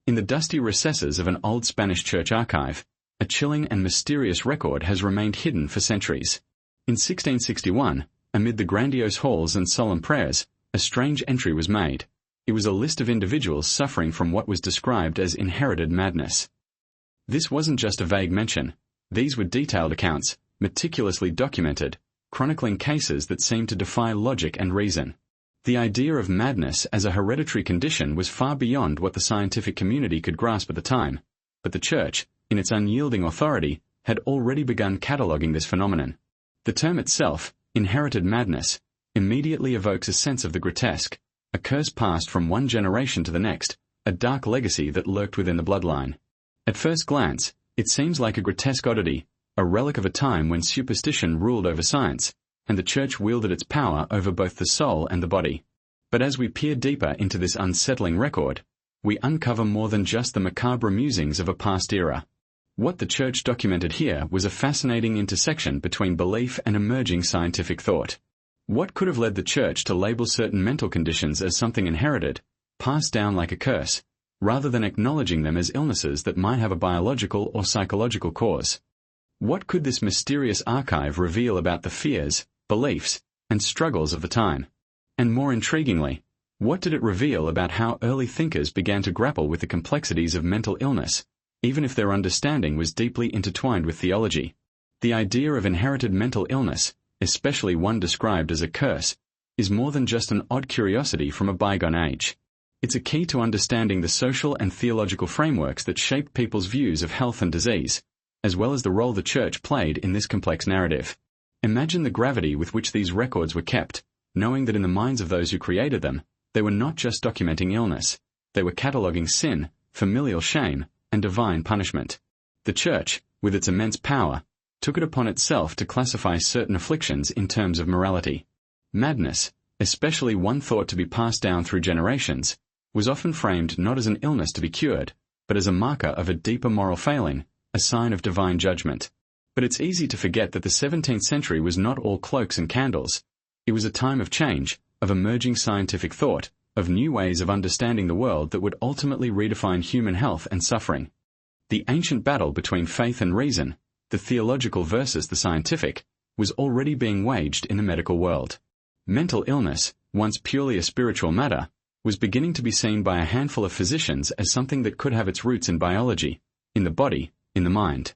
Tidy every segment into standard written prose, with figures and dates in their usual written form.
In the dusty recesses of an old Spanish church archive, a chilling and mysterious record has remained hidden for centuries. In 1661, amid the grandiose halls and solemn prayers, a strange entry was made. It was a list of individuals suffering from what was described as inherited madness. This wasn't just a vague mention. These were detailed accounts, meticulously documented, chronicling cases that seemed to defy logic and reason. The idea of madness as a hereditary condition was far beyond what the scientific community could grasp at the time, but the Church, in its unyielding authority, had already begun cataloguing this phenomenon. The term itself, inherited madness, immediately evokes a sense of the grotesque, a curse passed from one generation to the next, a dark legacy that lurked within the bloodline. At first glance, it seems like a grotesque oddity, a relic of a time when superstition ruled over science, and the Church wielded its power over both the soul and the body. But as we peer deeper into this unsettling record, we uncover more than just the macabre musings of a past era. What the Church documented here was a fascinating intersection between belief and emerging scientific thought. What could have led the Church to label certain mental conditions as something inherited, passed down like a curse, rather than acknowledging them as illnesses that might have a biological or psychological cause? What could this mysterious archive reveal about the fears, beliefs, and struggles of the time? And more intriguingly, what did it reveal about how early thinkers began to grapple with the complexities of mental illness, even if their understanding was deeply intertwined with theology? The idea of inherited mental illness, especially one described as a curse, is more than just an odd curiosity from a bygone age. It's a key to understanding the social and theological frameworks that shape people's views of health and disease, as well as the role the Church played in this complex narrative. Imagine the gravity with which these records were kept, knowing that in the minds of those who created them, they were not just documenting illness, they were cataloguing sin, familial shame, and divine punishment. The Church, with its immense power, took it upon itself to classify certain afflictions in terms of morality. Madness, especially one thought to be passed down through generations, was often framed not as an illness to be cured, but as a marker of a deeper moral failing, a sign of divine judgment. But it's easy to forget that the 17th century was not all cloaks and candles. It was a time of change, of emerging scientific thought, of new ways of understanding the world that would ultimately redefine human health and suffering. The ancient battle between faith and reason, the theological versus the scientific, was already being waged in the medical world. Mental illness, once purely a spiritual matter, was beginning to be seen by a handful of physicians as something that could have its roots in biology, in the body, in the mind.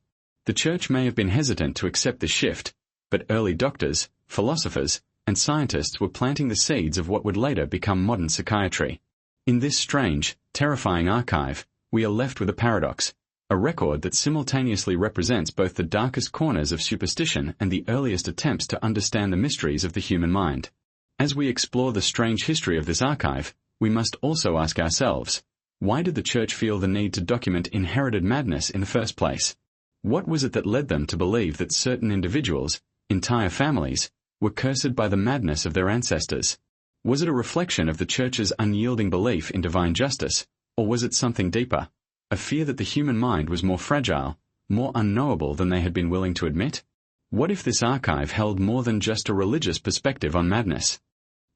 The Church may have been hesitant to accept this shift, but early doctors, philosophers, and scientists were planting the seeds of what would later become modern psychiatry. In this strange, terrifying archive, we are left with a paradox, a record that simultaneously represents both the darkest corners of superstition and the earliest attempts to understand the mysteries of the human mind. As we explore the strange history of this archive, we must also ask ourselves, why did the Church feel the need to document inherited madness in the first place? What was it that led them to believe that certain individuals, entire families, were cursed by the madness of their ancestors? Was it a reflection of the Church's unyielding belief in divine justice, or was it something deeper, a fear that the human mind was more fragile, more unknowable than they had been willing to admit? What if this archive held more than just a religious perspective on madness?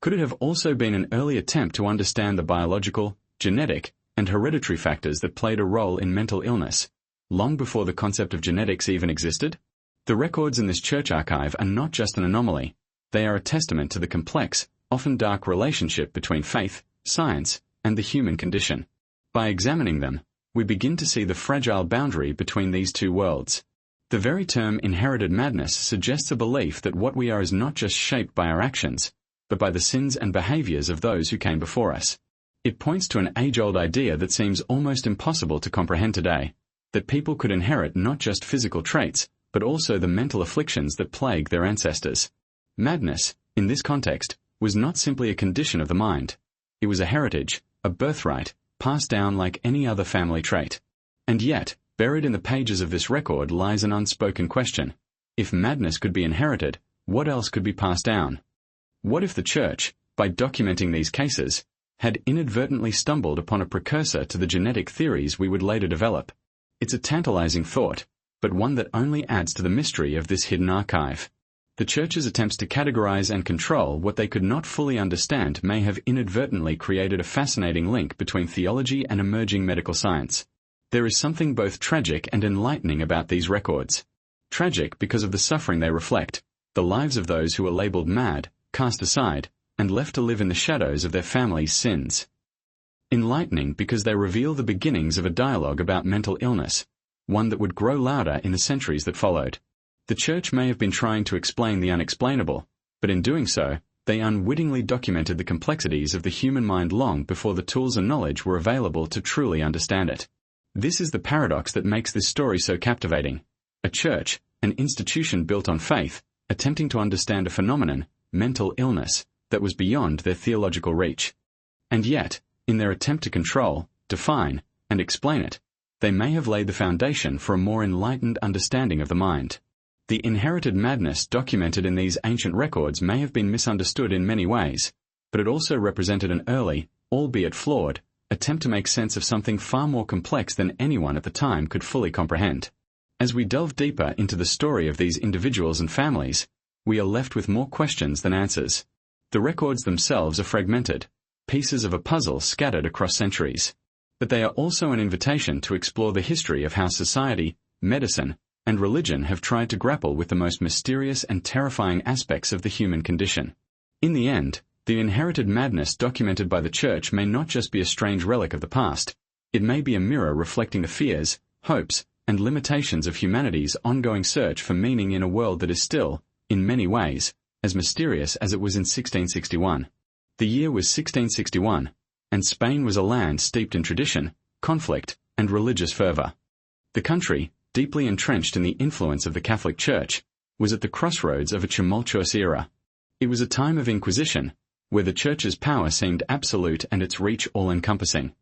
Could it have also been an early attempt to understand the biological, genetic, and hereditary factors that played a role in mental illness, long before the concept of genetics even existed? The records in this church archive are not just an anomaly, they are a testament to the complex, often dark relationship between faith, science, and the human condition. By examining them, we begin to see the fragile boundary between these two worlds. The very term inherited madness suggests a belief that what we are is not just shaped by our actions, but by the sins and behaviors of those who came before us. It points to an age-old idea that seems almost impossible to comprehend today, that people could inherit not just physical traits, but also the mental afflictions that plague their ancestors. Madness, in this context, was not simply a condition of the mind. It was a heritage, a birthright, passed down like any other family trait. And yet, buried in the pages of this record lies an unspoken question. If madness could be inherited, what else could be passed down? What if the Church, by documenting these cases, had inadvertently stumbled upon a precursor to the genetic theories we would later develop? It's a tantalizing thought, but one that only adds to the mystery of this hidden archive. The Church's attempts to categorize and control what they could not fully understand may have inadvertently created a fascinating link between theology and emerging medical science. There is something both tragic and enlightening about these records. Tragic because of the suffering they reflect, the lives of those who were labeled mad, cast aside, and left to live in the shadows of their families' sins. Enlightening because they reveal the beginnings of a dialogue about mental illness, one that would grow louder in the centuries that followed. The Church may have been trying to explain the unexplainable, but in doing so, they unwittingly documented the complexities of the human mind long before the tools and knowledge were available to truly understand it. This is the paradox that makes this story so captivating. A church, an institution built on faith, attempting to understand a phenomenon, mental illness, that was beyond their theological reach. And yet, in their attempt to control, define, and explain it, they may have laid the foundation for a more enlightened understanding of the mind. The inherited madness documented in these ancient records may have been misunderstood in many ways, but it also represented an early, albeit flawed, attempt to make sense of something far more complex than anyone at the time could fully comprehend. As we delve deeper into the story of these individuals and families, we are left with more questions than answers. The records themselves are fragmented, pieces of a puzzle scattered across centuries. But they are also an invitation to explore the history of how society, medicine, and religion have tried to grapple with the most mysterious and terrifying aspects of the human condition. In the end, the inherited madness documented by the Church may not just be a strange relic of the past, it may be a mirror reflecting the fears, hopes, and limitations of humanity's ongoing search for meaning in a world that is still, in many ways, as mysterious as it was in 1661. The year was 1661, and Spain was a land steeped in tradition, conflict, and religious fervor. The country, deeply entrenched in the influence of the Catholic Church, was at the crossroads of a tumultuous era. It was a time of inquisition, where the Church's power seemed absolute and its reach all-encompassing.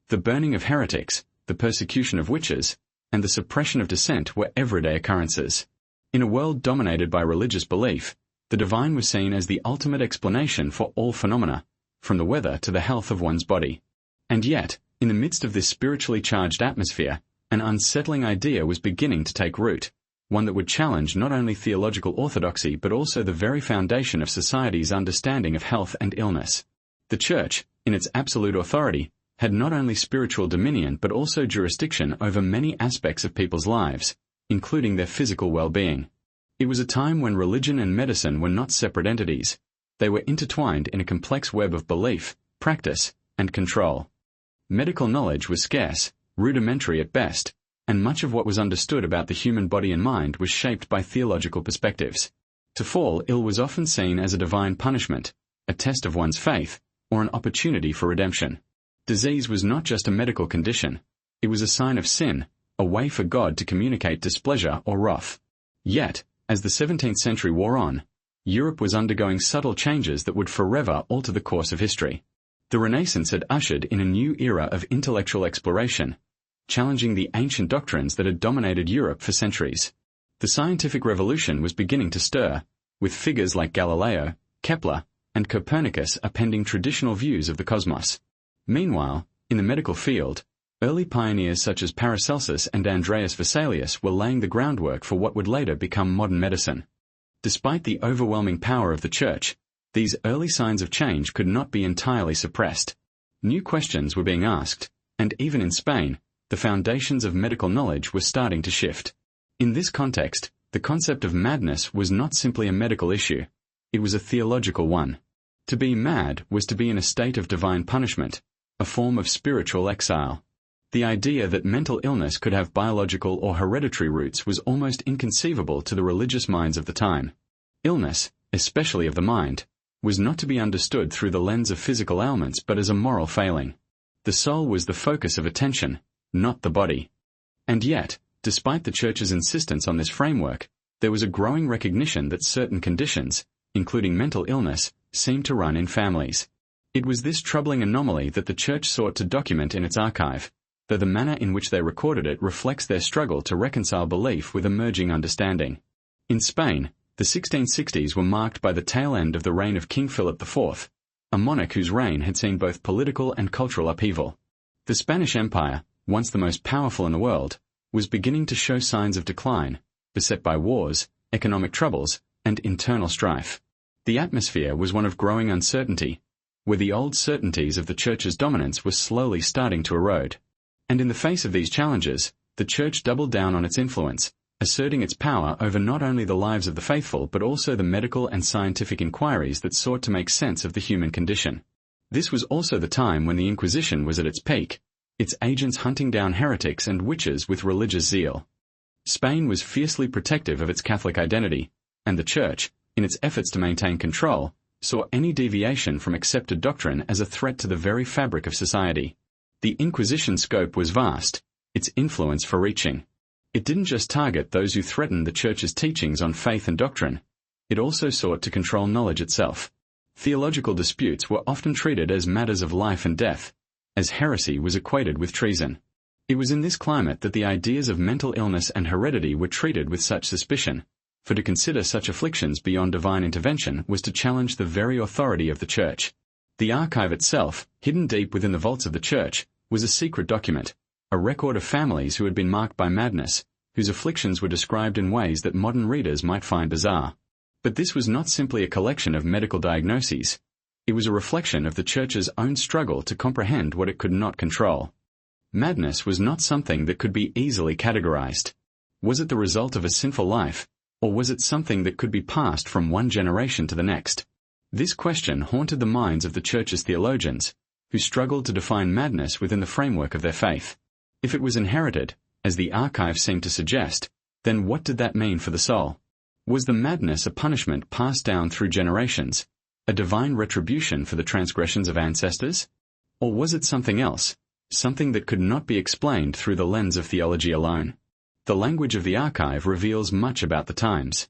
The burning of heretics, the persecution of witches, and the suppression of dissent were everyday occurrences. In a world dominated by religious belief, the divine was seen as the ultimate explanation for all phenomena, from the weather to the health of one's body. And yet, in the midst of this spiritually charged atmosphere, an unsettling idea was beginning to take root, one that would challenge not only theological orthodoxy but also the very foundation of society's understanding of health and illness. The Church, in its absolute authority, had not only spiritual dominion but also jurisdiction over many aspects of people's lives, including their physical well-being. It was a time when religion and medicine were not separate entities. They were intertwined in a complex web of belief, practice, and control. Medical knowledge was scarce, rudimentary at best, and much of what was understood about the human body and mind was shaped by theological perspectives. To fall ill was often seen as a divine punishment, a test of one's faith, or an opportunity for redemption. Disease was not just a medical condition. It was a sign of sin, a way for God to communicate displeasure or wrath. Yet, as the 17th century wore on, Europe was undergoing subtle changes that would forever alter the course of history. The Renaissance had ushered in a new era of intellectual exploration, challenging the ancient doctrines that had dominated Europe for centuries. The scientific revolution was beginning to stir, with figures like Galileo, Kepler, and Copernicus appending traditional views of the cosmos. Meanwhile, in the medical field, early pioneers such as Paracelsus and Andreas Vesalius were laying the groundwork for what would later become modern medicine. Despite the overwhelming power of the Church, these early signs of change could not be entirely suppressed. New questions were being asked, and even in Spain, the foundations of medical knowledge were starting to shift. In this context, the concept of madness was not simply a medical issue. It was a theological one. To be mad was to be in a state of divine punishment, a form of spiritual exile. The idea that mental illness could have biological or hereditary roots was almost inconceivable to the religious minds of the time. Illness, especially of the mind, was not to be understood through the lens of physical ailments but as a moral failing. The soul was the focus of attention, not the body. And yet, despite the Church's insistence on this framework, there was a growing recognition that certain conditions, including mental illness, seemed to run in families. It was this troubling anomaly that the Church sought to document in its archive, though the manner in which they recorded it reflects their struggle to reconcile belief with emerging understanding. In Spain, the 1660s were marked by the tail end of the reign of King Philip IV, a monarch whose reign had seen both political and cultural upheaval. The Spanish Empire, once the most powerful in the world, was beginning to show signs of decline, beset by wars, economic troubles, and internal strife. The atmosphere was one of growing uncertainty, where the old certainties of the Church's dominance were slowly starting to erode. And in the face of these challenges, the Church doubled down on its influence, asserting its power over not only the lives of the faithful but also the medical and scientific inquiries that sought to make sense of the human condition. This was also the time when the Inquisition was at its peak, its agents hunting down heretics and witches with religious zeal. Spain was fiercely protective of its Catholic identity, and the Church, in its efforts to maintain control, saw any deviation from accepted doctrine as a threat to the very fabric of society. The Inquisition's scope was vast, its influence far-reaching. It didn't just target those who threatened the Church's teachings on faith and doctrine. It also sought to control knowledge itself. Theological disputes were often treated as matters of life and death, as heresy was equated with treason. It was in this climate that the ideas of mental illness and heredity were treated with such suspicion, for to consider such afflictions beyond divine intervention was to challenge the very authority of the Church. The archive itself, hidden deep within the vaults of the Church, was a secret document, a record of families who had been marked by madness, whose afflictions were described in ways that modern readers might find bizarre. But this was not simply a collection of medical diagnoses. It was a reflection of the Church's own struggle to comprehend what it could not control. Madness was not something that could be easily categorized. Was it the result of a sinful life, or was it something that could be passed from one generation to the next? This question haunted the minds of the Church's theologians, who struggled to define madness within the framework of their faith. If it was inherited, as the archive seemed to suggest, then what did that mean for the soul? Was the madness a punishment passed down through generations, a divine retribution for the transgressions of ancestors? Or was it something else, something that could not be explained through the lens of theology alone? The language of the archive reveals much about the times.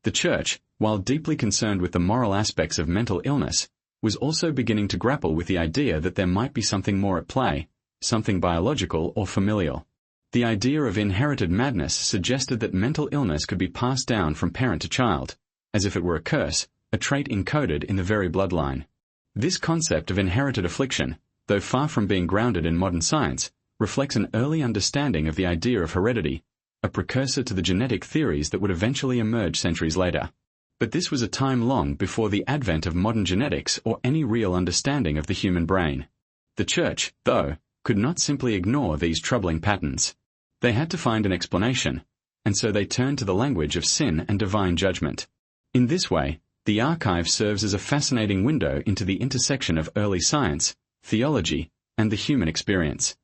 The Church, while deeply concerned with the moral aspects of mental illness, was also beginning to grapple with the idea that there might be something more at play, something biological or familial. The idea of inherited madness suggested that mental illness could be passed down from parent to child, as if it were a curse, a trait encoded in the very bloodline. This concept of inherited affliction, though far from being grounded in modern science, reflects an early understanding of the idea of heredity, a precursor to the genetic theories that would eventually emerge centuries later. But this was a time long before the advent of modern genetics or any real understanding of the human brain. The Church, though, could not simply ignore these troubling patterns. They had to find an explanation, and so they turned to the language of sin and divine judgment. In this way, the archive serves as a fascinating window into the intersection of early science, theology, and the human experience.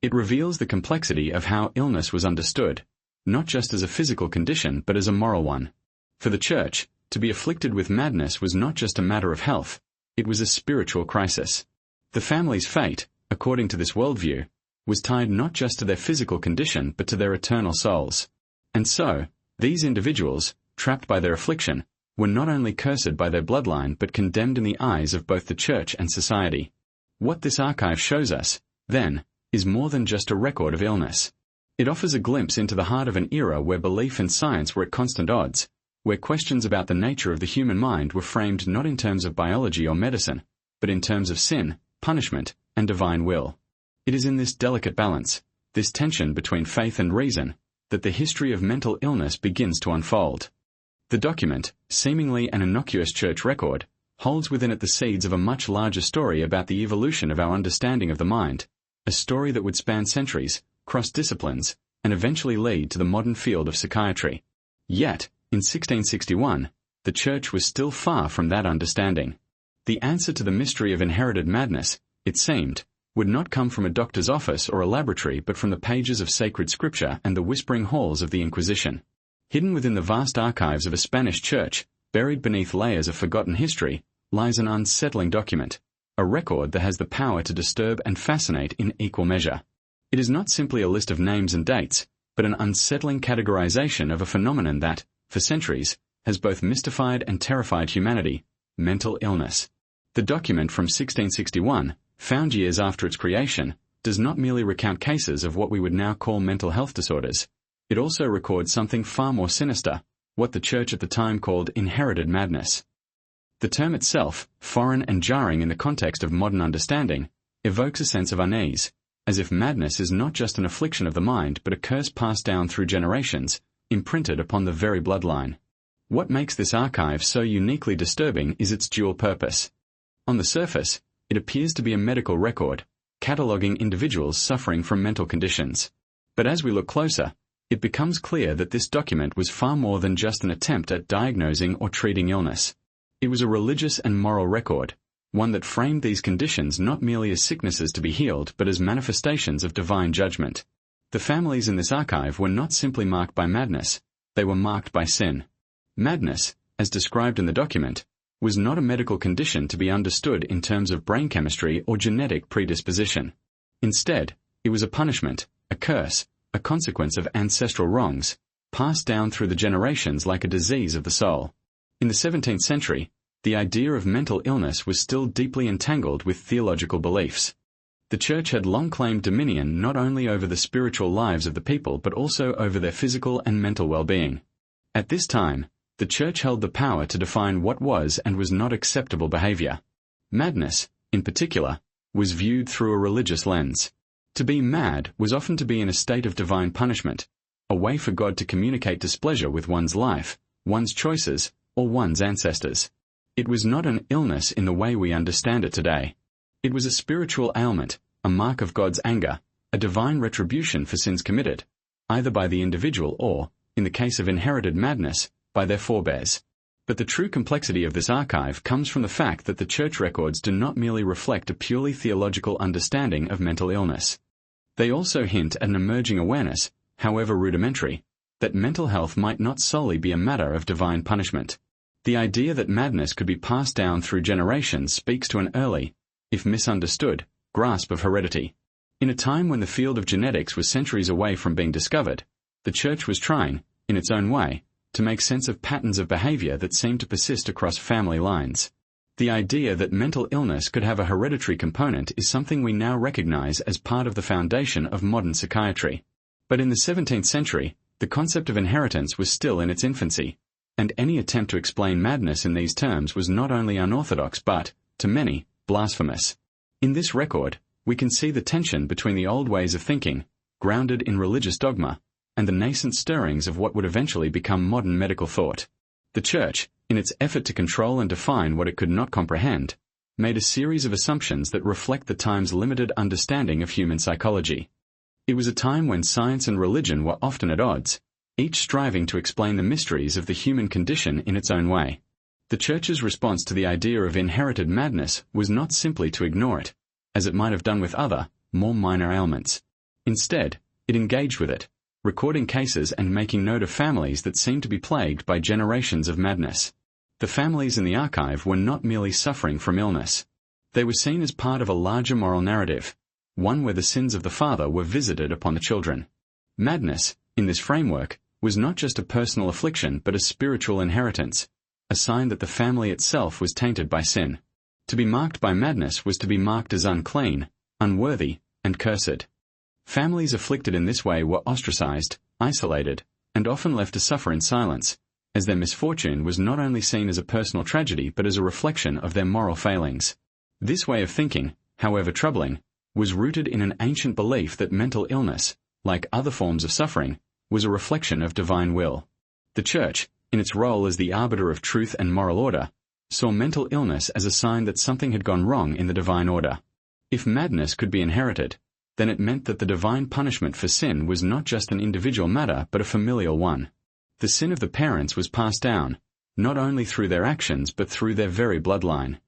It reveals the complexity of how illness was understood, not just as a physical condition but as a moral one. For the Church, to be afflicted with madness was not just a matter of health, it was a spiritual crisis. The family's fate, according to this worldview, was tied not just to their physical condition but to their eternal souls. And so, these individuals, trapped by their affliction, were not only cursed by their bloodline but condemned in the eyes of both the Church and society. What this archive shows us, then, is more than just a record of illness. It offers a glimpse into the heart of an era where belief and science were at constant odds, where questions about the nature of the human mind were framed not in terms of biology or medicine, but in terms of sin, punishment, and divine will. It is in this delicate balance, this tension between faith and reason, that the history of mental illness begins to unfold. The document, seemingly an innocuous church record, holds within it the seeds of a much larger story about the evolution of our understanding of the mind, a story that would span centuries, cross disciplines, and eventually lead to the modern field of psychiatry. Yet, in 1661, the Church was still far from that understanding. The answer to the mystery of inherited madness, it seemed, would not come from a doctor's office or a laboratory but from the pages of sacred scripture and the whispering halls of the Inquisition. Hidden within the vast archives of a Spanish church, buried beneath layers of forgotten history, lies an unsettling document, a record that has the power to disturb and fascinate in equal measure. It is not simply a list of names and dates, but an unsettling categorization of a phenomenon that, for centuries, has both mystified and terrified humanity: mental illness. The document from 1661, found years after its creation, does not merely recount cases of what we would now call mental health disorders. It also records something far more sinister, what the Church at the time called inherited madness. The term itself, foreign and jarring in the context of modern understanding, evokes a sense of unease, as if madness is not just an affliction of the mind but a curse passed down through generations, imprinted upon the very bloodline. What makes this archive so uniquely disturbing is its dual purpose. On the surface, it appears to be a medical record, cataloguing individuals suffering from mental conditions. But as we look closer, it becomes clear that this document was far more than just an attempt at diagnosing or treating illness. It was a religious and moral record, one that framed these conditions not merely as sicknesses to be healed but as manifestations of divine judgment. The families in this archive were not simply marked by madness, they were marked by sin. Madness, as described in the document, was not a medical condition to be understood in terms of brain chemistry or genetic predisposition. Instead, it was a punishment, a curse, a consequence of ancestral wrongs, passed down through the generations like a disease of the soul. In the 17th century, the idea of mental illness was still deeply entangled with theological beliefs. The Church had long claimed dominion not only over the spiritual lives of the people but also over their physical and mental well-being. At this time, the Church held the power to define what was and was not acceptable behavior. Madness, in particular, was viewed through a religious lens. To be mad was often to be in a state of divine punishment, a way for God to communicate displeasure with one's life, one's choices, or one's ancestors. It was not an illness in the way we understand it today. It was a spiritual ailment, a mark of God's anger, a divine retribution for sins committed, either by the individual or, in the case of inherited madness, by their forebears. But the true complexity of this archive comes from the fact that the Church records do not merely reflect a purely theological understanding of mental illness. They also hint at an emerging awareness, however rudimentary, that mental health might not solely be a matter of divine punishment. The idea that madness could be passed down through generations speaks to an early, if misunderstood, grasp of heredity. In a time when the field of genetics was centuries away from being discovered, the Church was trying, in its own way, to make sense of patterns of behavior that seemed to persist across family lines. The idea that mental illness could have a hereditary component is something we now recognize as part of the foundation of modern psychiatry. But in the 17th century, the concept of inheritance was still in its infancy, and any attempt to explain madness in these terms was not only unorthodox but, to many, blasphemous. In this record, we can see the tension between the old ways of thinking, grounded in religious dogma, and the nascent stirrings of what would eventually become modern medical thought. The Church, in its effort to control and define what it could not comprehend, made a series of assumptions that reflect the time's limited understanding of human psychology. It was a time when science and religion were often at odds, each striving to explain the mysteries of the human condition in its own way. The Church's response to the idea of inherited madness was not simply to ignore it, as it might have done with other, more minor ailments. Instead, it engaged with it, recording cases and making note of families that seemed to be plagued by generations of madness. The families in the archive were not merely suffering from illness. They were seen as part of a larger moral narrative, one where the sins of the father were visited upon the children. Madness, in this framework, was not just a personal affliction but a spiritual inheritance, a sign that the family itself was tainted by sin. To be marked by madness was to be marked as unclean, unworthy, and cursed. Families afflicted in this way were ostracized, isolated, and often left to suffer in silence, as their misfortune was not only seen as a personal tragedy but as a reflection of their moral failings. This way of thinking, however troubling, was rooted in an ancient belief that mental illness, like other forms of suffering, was a reflection of divine will. The Church, in its role as the arbiter of truth and moral order, saw mental illness as a sign that something had gone wrong in the divine order. If madness could be inherited, then it meant that the divine punishment for sin was not just an individual matter but a familial one. The sin of the parents was passed down, not only through their actions but through their very bloodline.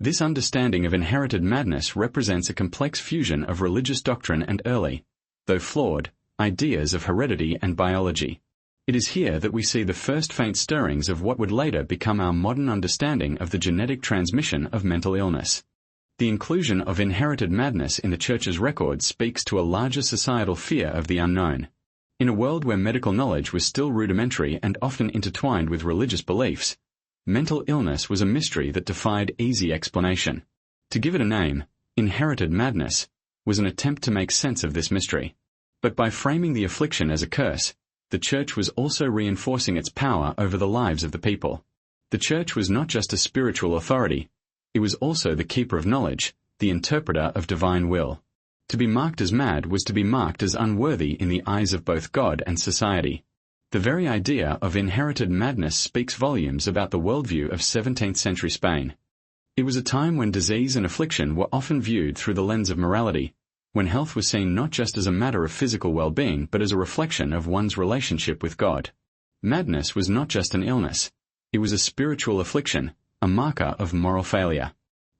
This understanding of inherited madness represents a complex fusion of religious doctrine and early, though flawed, ideas of heredity and biology. It is here that we see the first faint stirrings of what would later become our modern understanding of the genetic transmission of mental illness. The inclusion of inherited madness in the Church's records speaks to a larger societal fear of the unknown. In a world where medical knowledge was still rudimentary and often intertwined with religious beliefs, mental illness was a mystery that defied easy explanation. To give it a name, inherited madness, was an attempt to make sense of this mystery. But by framing the affliction as a curse, the Church was also reinforcing its power over the lives of the people. The Church was not just a spiritual authority, it was also the keeper of knowledge, the interpreter of divine will. To be marked as mad was to be marked as unworthy in the eyes of both God and society. The very idea of inherited madness speaks volumes about the worldview of 17th century Spain. It was a time when disease and affliction were often viewed through the lens of morality, when health was seen not just as a matter of physical well-being but as a reflection of one's relationship with God. Madness was not just an illness. It was a spiritual affliction, a marker of moral failure.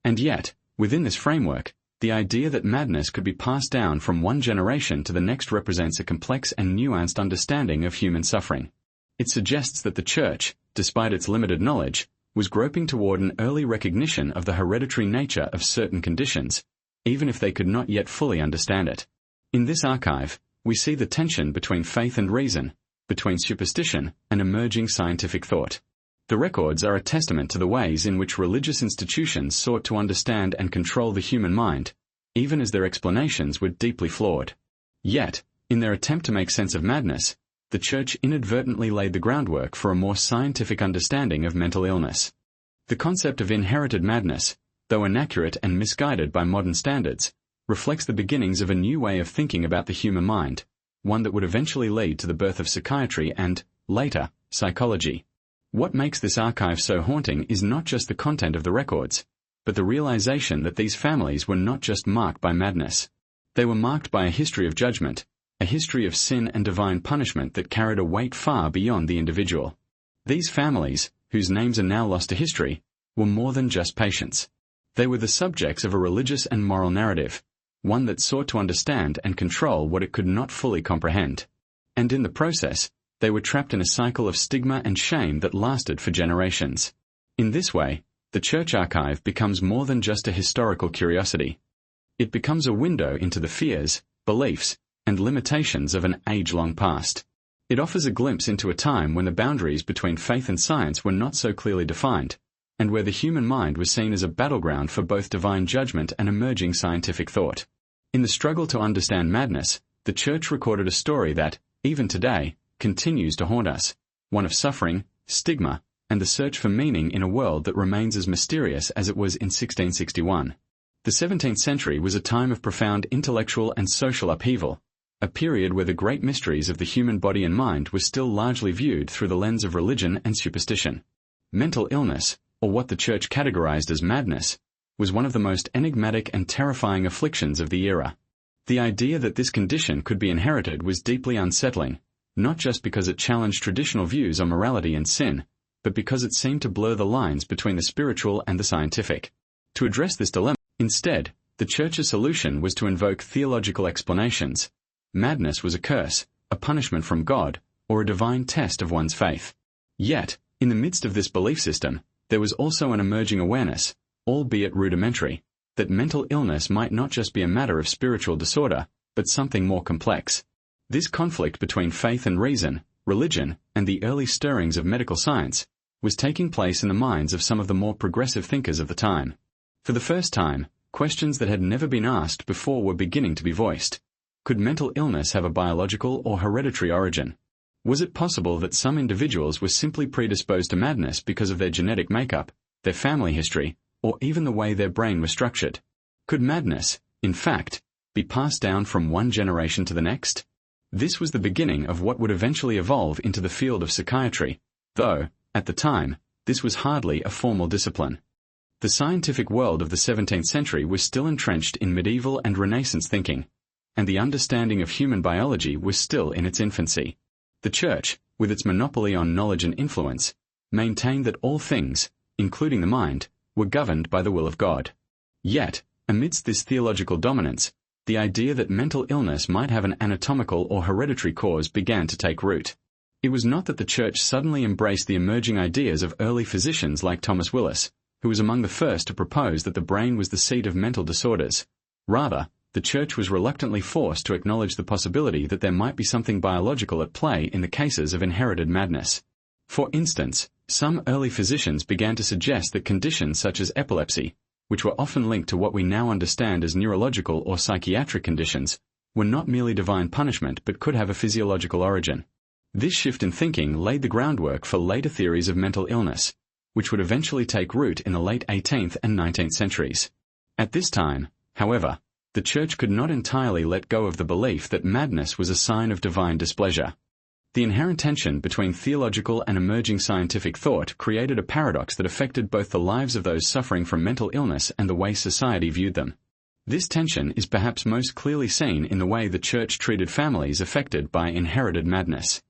And yet, within this framework, the idea that madness could be passed down from one generation to the next represents a complex and nuanced understanding of human suffering. It suggests that the Church, despite its limited knowledge, was groping toward an early recognition of the hereditary nature of certain conditions, even if they could not yet fully understand it. In this archive, we see the tension between faith and reason, between superstition and emerging scientific thought. The records are a testament to the ways in which religious institutions sought to understand and control the human mind, even as their explanations were deeply flawed. Yet, in their attempt to make sense of madness, the Church inadvertently laid the groundwork for a more scientific understanding of mental illness. The concept of inherited madness, though inaccurate and misguided by modern standards, reflects the beginnings of a new way of thinking about the human mind, one that would eventually lead to the birth of psychiatry and, later, psychology. What makes this archive so haunting is not just the content of the records, but the realization that these families were not just marked by madness. They were marked by a history of judgment, a history of sin and divine punishment that carried a weight far beyond the individual. These families, whose names are now lost to history, were more than just patients. They were the subjects of a religious and moral narrative, one that sought to understand and control what it could not fully comprehend. And in the process, they were trapped in a cycle of stigma and shame that lasted for generations. In this way, the Church archive becomes more than just a historical curiosity. It becomes a window into the fears, beliefs, and limitations of an age-long past. It offers a glimpse into a time when the boundaries between faith and science were not so clearly defined, and where the human mind was seen as a battleground for both divine judgment and emerging scientific thought. In the struggle to understand madness, the Church recorded a story that, even today, continues to haunt us, one of suffering, stigma, and the search for meaning in a world that remains as mysterious as it was in 1661. The 17th century was a time of profound intellectual and social upheaval, a period where the great mysteries of the human body and mind were still largely viewed through the lens of religion and superstition. Mental illness, or what the Church categorized as madness, was one of the most enigmatic and terrifying afflictions of the era. The idea that this condition could be inherited was deeply unsettling, not just because it challenged traditional views on morality and sin, but because it seemed to blur the lines between the spiritual and the scientific. To address this dilemma, instead, the Church's solution was to invoke theological explanations. Madness was a curse, a punishment from God, or a divine test of one's faith. Yet, in the midst of this belief system, there was also an emerging awareness, albeit rudimentary, that mental illness might not just be a matter of spiritual disorder, but something more complex. This conflict between faith and reason, religion, and the early stirrings of medical science was taking place in the minds of some of the more progressive thinkers of the time. For the first time, questions that had never been asked before were beginning to be voiced. Could mental illness have a biological or hereditary origin? Was it possible that some individuals were simply predisposed to madness because of their genetic makeup, their family history, or even the way their brain was structured? Could madness, in fact, be passed down from one generation to the next? This was the beginning of what would eventually evolve into the field of psychiatry, though, at the time, this was hardly a formal discipline. The scientific world of the 17th century was still entrenched in medieval and Renaissance thinking, and the understanding of human biology was still in its infancy. The Church, with its monopoly on knowledge and influence, maintained that all things, including the mind, were governed by the will of God. Yet, amidst this theological dominance, the idea that mental illness might have an anatomical or hereditary cause began to take root. It was not that the Church suddenly embraced the emerging ideas of early physicians like Thomas Willis, who was among the first to propose that the brain was the seat of mental disorders. Rather, the Church was reluctantly forced to acknowledge the possibility that there might be something biological at play in the cases of inherited madness. For instance, some early physicians began to suggest that conditions such as epilepsy, which were often linked to what we now understand as neurological or psychiatric conditions, were not merely divine punishment but could have a physiological origin. This shift in thinking laid the groundwork for later theories of mental illness, which would eventually take root in the late 18th and 19th centuries. At this time, however, the Church could not entirely let go of the belief that madness was a sign of divine displeasure. The inherent tension between theological and emerging scientific thought created a paradox that affected both the lives of those suffering from mental illness and the way society viewed them. This tension is perhaps most clearly seen in the way the Church treated families affected by inherited madness.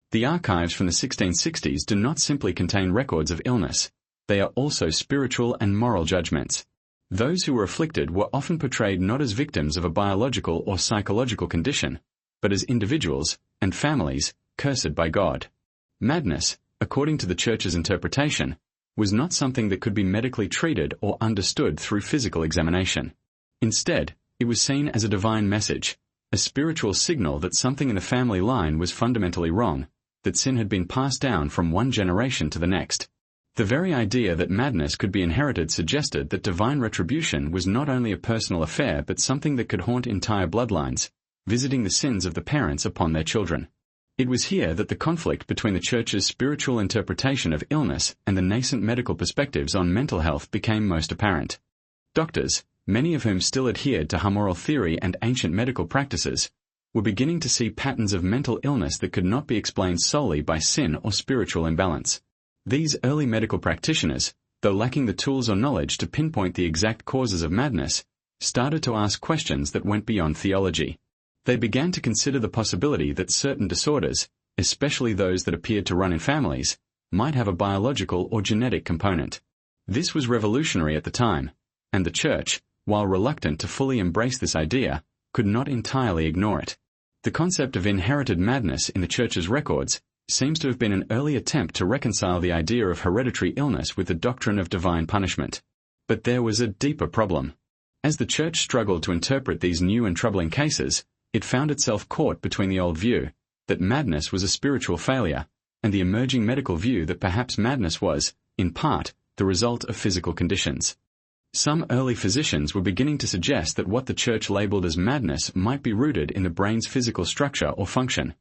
The archives from the 1660s do not simply contain records of illness. They are also spiritual and moral judgments. Those who were afflicted were often portrayed not as victims of a biological or psychological condition, but as individuals and families cursed by God. Madness, according to the Church's interpretation, was not something that could be medically treated or understood through physical examination. Instead, it was seen as a divine message, a spiritual signal that something in the family line was fundamentally wrong, that sin had been passed down from one generation to the next. The very idea that madness could be inherited suggested that divine retribution was not only a personal affair but something that could haunt entire bloodlines, visiting the sins of the parents upon their children. It was here that the conflict between the Church's spiritual interpretation of illness and the nascent medical perspectives on mental health became most apparent. Doctors, many of whom still adhered to humoral theory and ancient medical practices, were beginning to see patterns of mental illness that could not be explained solely by sin or spiritual imbalance. These early medical practitioners, though lacking the tools or knowledge to pinpoint the exact causes of madness, started to ask questions that went beyond theology. They began to consider the possibility that certain disorders, especially those that appeared to run in families, might have a biological or genetic component. This was revolutionary at the time, and the Church, while reluctant to fully embrace this idea, could not entirely ignore it. The concept of inherited madness in the Church's records seems to have been an early attempt to reconcile the idea of hereditary illness with the doctrine of divine punishment. But there was a deeper problem. As the Church struggled to interpret these new and troubling cases, it found itself caught between the old view that madness was a spiritual failure and the emerging medical view that perhaps madness was, in part, the result of physical conditions. Some early physicians were beginning to suggest that what the Church labeled as madness might be rooted in the brain's physical structure or function,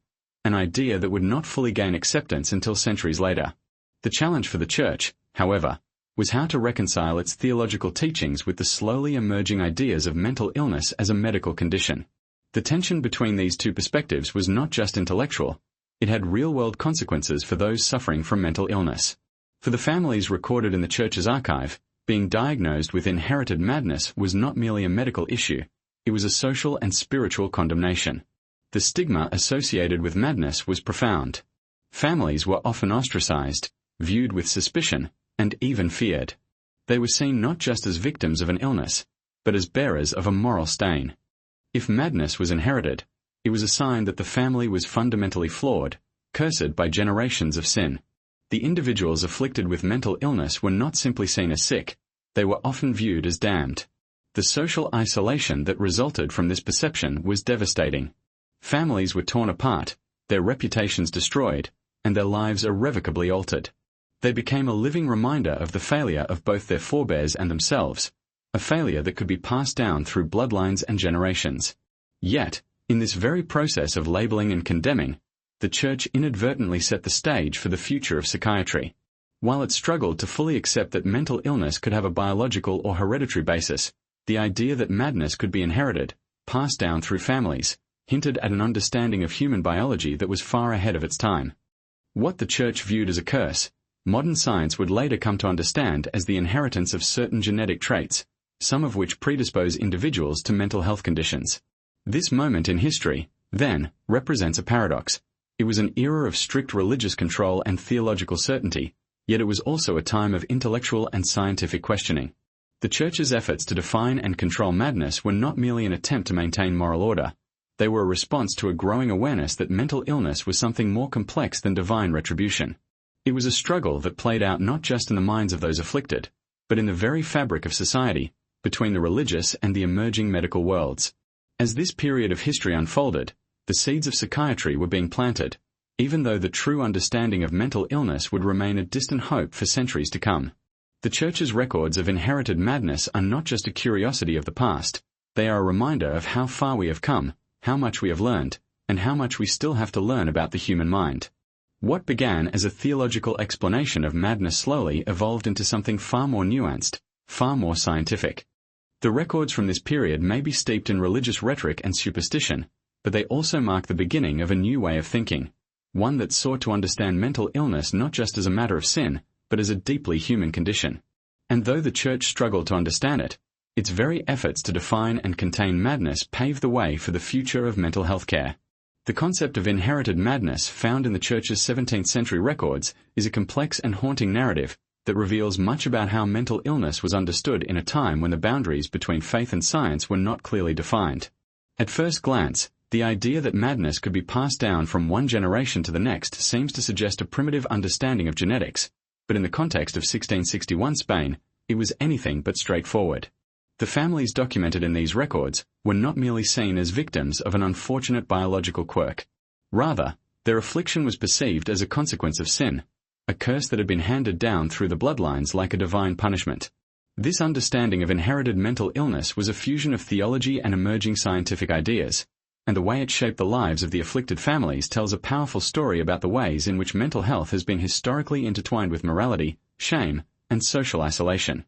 an idea that would not fully gain acceptance until centuries later. The challenge for the Church, however, was how to reconcile its theological teachings with the slowly emerging ideas of mental illness as a medical condition. The tension between these two perspectives was not just intellectual, it had real-world consequences for those suffering from mental illness. For the families recorded in the Church's archive, being diagnosed with inherited madness was not merely a medical issue, it was a social and spiritual condemnation. The stigma associated with madness was profound. Families were often ostracized, viewed with suspicion, and even feared. They were seen not just as victims of an illness, but as bearers of a moral stain. If madness was inherited, it was a sign that the family was fundamentally flawed, cursed by generations of sin. The individuals afflicted with mental illness were not simply seen as sick, they were often viewed as damned. The social isolation that resulted from this perception was devastating. Families were torn apart, their reputations destroyed, and their lives irrevocably altered. They became a living reminder of the failure of both their forebears and themselves, a failure that could be passed down through bloodlines and generations. Yet, in this very process of labeling and condemning, the Church inadvertently set the stage for the future of psychiatry. While it struggled to fully accept that mental illness could have a biological or hereditary basis, the idea that madness could be inherited, passed down through families, hinted at an understanding of human biology that was far ahead of its time. What the Church viewed as a curse, modern science would later come to understand as the inheritance of certain genetic traits, some of which predispose individuals to mental health conditions. This moment in history, then, represents a paradox. It was an era of strict religious control and theological certainty, yet it was also a time of intellectual and scientific questioning. The Church's efforts to define and control madness were not merely an attempt to maintain moral order. They were a response to a growing awareness that mental illness was something more complex than divine retribution. It was a struggle that played out not just in the minds of those afflicted, but in the very fabric of society, between the religious and the emerging medical worlds. As this period of history unfolded, the seeds of psychiatry were being planted, even though the true understanding of mental illness would remain a distant hope for centuries to come. The Church's records of inherited madness are not just a curiosity of the past, they are a reminder of how far we have come, how much we have learned, and how much we still have to learn about the human mind. What began as a theological explanation of madness slowly evolved into something far more nuanced, far more scientific. The records from this period may be steeped in religious rhetoric and superstition, but they also mark the beginning of a new way of thinking. one that sought to understand mental illness not just as a matter of sin, but as a deeply human condition. And though the Church struggled to understand it, its very efforts to define and contain madness paved the way for the future of mental health care. The concept of inherited madness found in the Church's 17th century records is a complex and haunting narrative that reveals much about how mental illness was understood in a time when the boundaries between faith and science were not clearly defined. At first glance, the idea that madness could be passed down from one generation to the next seems to suggest a primitive understanding of genetics, but in the context of 1661 Spain, it was anything but straightforward. The families documented in these records were not merely seen as victims of an unfortunate biological quirk. Rather, their affliction was perceived as a consequence of sin, a curse that had been handed down through the bloodlines like a divine punishment. This understanding of inherited mental illness was a fusion of theology and emerging scientific ideas, and the way it shaped the lives of the afflicted families tells a powerful story about the ways in which mental health has been historically intertwined with morality, shame, and social isolation.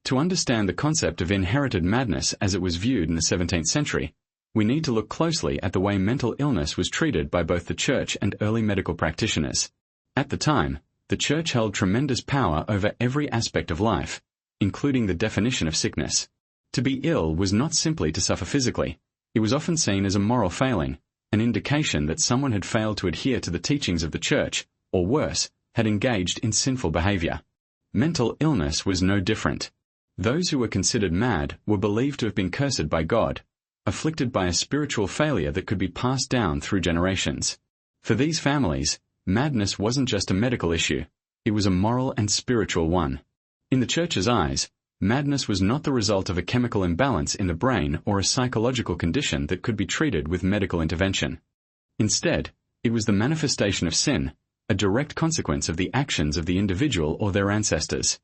To understand the concept of inherited madness as it was viewed in the 17th century, we need to look closely at the way mental illness was treated by both the Church and early medical practitioners. At the time, the Church held tremendous power over every aspect of life, including the definition of sickness. To be ill was not simply to suffer physically. It was often seen as a moral failing, an indication that someone had failed to adhere to the teachings of the Church, or worse, had engaged in sinful behavior. Mental illness was no different. Those who were considered mad were believed to have been cursed by God, afflicted by a spiritual failure that could be passed down through generations. For these families, madness wasn't just a medical issue, it was a moral and spiritual one. In the Church's eyes, madness was not the result of a chemical imbalance in the brain or a psychological condition that could be treated with medical intervention. Instead, it was the manifestation of sin, a direct consequence of the actions of the individual or their ancestors.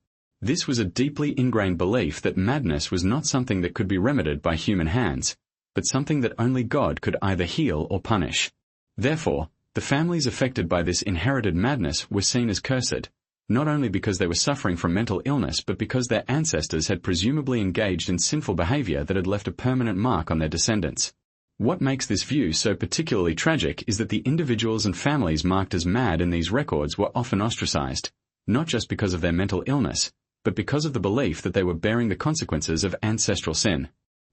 This was a deeply ingrained belief that madness was not something that could be remedied by human hands, but something that only God could either heal or punish. Therefore, the families affected by this inherited madness were seen as cursed, not only because they were suffering from mental illness but because their ancestors had presumably engaged in sinful behavior that had left a permanent mark on their descendants. What makes this view so particularly tragic is that the individuals and families marked as mad in these records were often ostracized, not just because of their mental illness, but because of the belief that they were bearing the consequences of ancestral sin.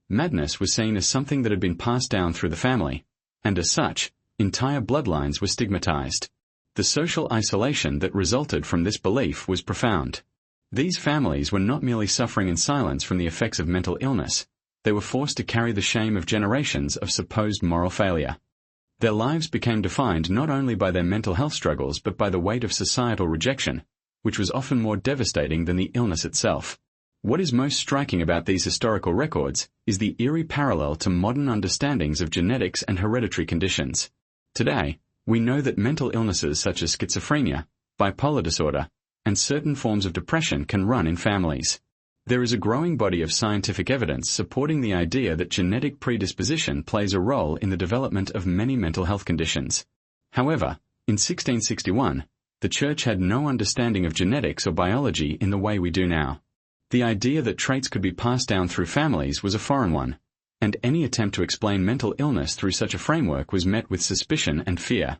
Madness was seen as something that had been passed down through the family, and as such, entire bloodlines were stigmatized. The social isolation that resulted from this belief was profound. These families were not merely suffering in silence from the effects of mental illness, they were forced to carry the shame of generations of supposed moral failure. Their lives became defined not only by their mental health struggles but by the weight of societal rejection, which was often more devastating than the illness itself. What is most striking about these historical records is the eerie parallel to modern understandings of genetics and hereditary conditions. Today, we know that mental illnesses such as schizophrenia, bipolar disorder, and certain forms of depression can run in families. There is a growing body of scientific evidence supporting the idea that genetic predisposition plays a role in the development of many mental health conditions. However, in 1661, the Church had no understanding of genetics or biology in the way we do now. The idea that traits could be passed down through families was a foreign one, and any attempt to explain mental illness through such a framework was met with suspicion and fear.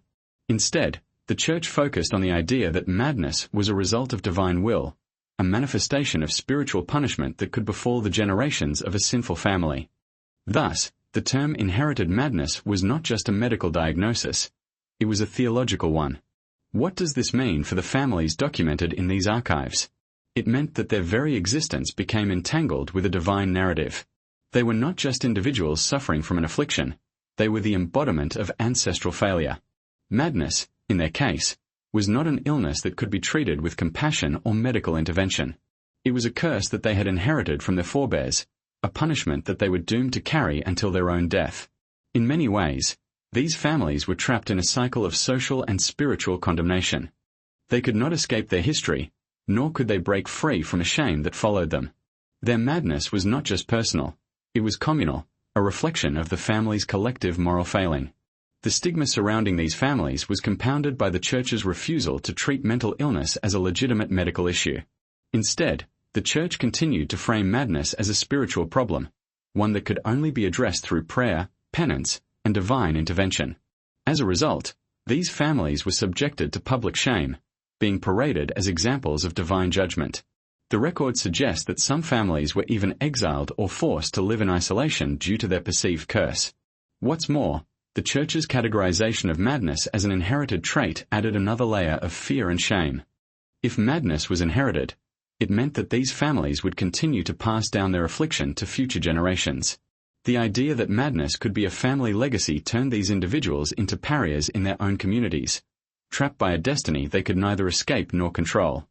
Instead, the Church focused on the idea that madness was a result of divine will, a manifestation of spiritual punishment that could befall the generations of a sinful family. Thus, the term inherited madness was not just a medical diagnosis, it was a theological one. What does this mean for the families documented in these archives? It meant that their very existence became entangled with a divine narrative. They were not just individuals suffering from an affliction, they were the embodiment of ancestral failure. Madness, in their case, was not an illness that could be treated with compassion or medical intervention. It was a curse that they had inherited from their forebears, a punishment that they were doomed to carry until their own death. In many ways, these families were trapped in a cycle of social and spiritual condemnation. They could not escape their history, nor could they break free from a shame that followed them. Their madness was not just personal, it was communal, a reflection of the family's collective moral failing. The stigma surrounding these families was compounded by the Church's refusal to treat mental illness as a legitimate medical issue. Instead, the Church continued to frame madness as a spiritual problem, one that could only be addressed through prayer, penance, and divine intervention. As a result, These families were subjected to public shame, being paraded as examples of divine judgment. The records suggest that some families were even exiled or forced to live in isolation due to their perceived curse. What's more, the Church's categorization of madness as an inherited trait added another layer of fear and shame. If madness was inherited, it meant that these families would continue to pass down their affliction to future generations. The idea that madness could be a family legacy turned these individuals into pariahs in their own communities, trapped by a destiny they could neither escape nor control.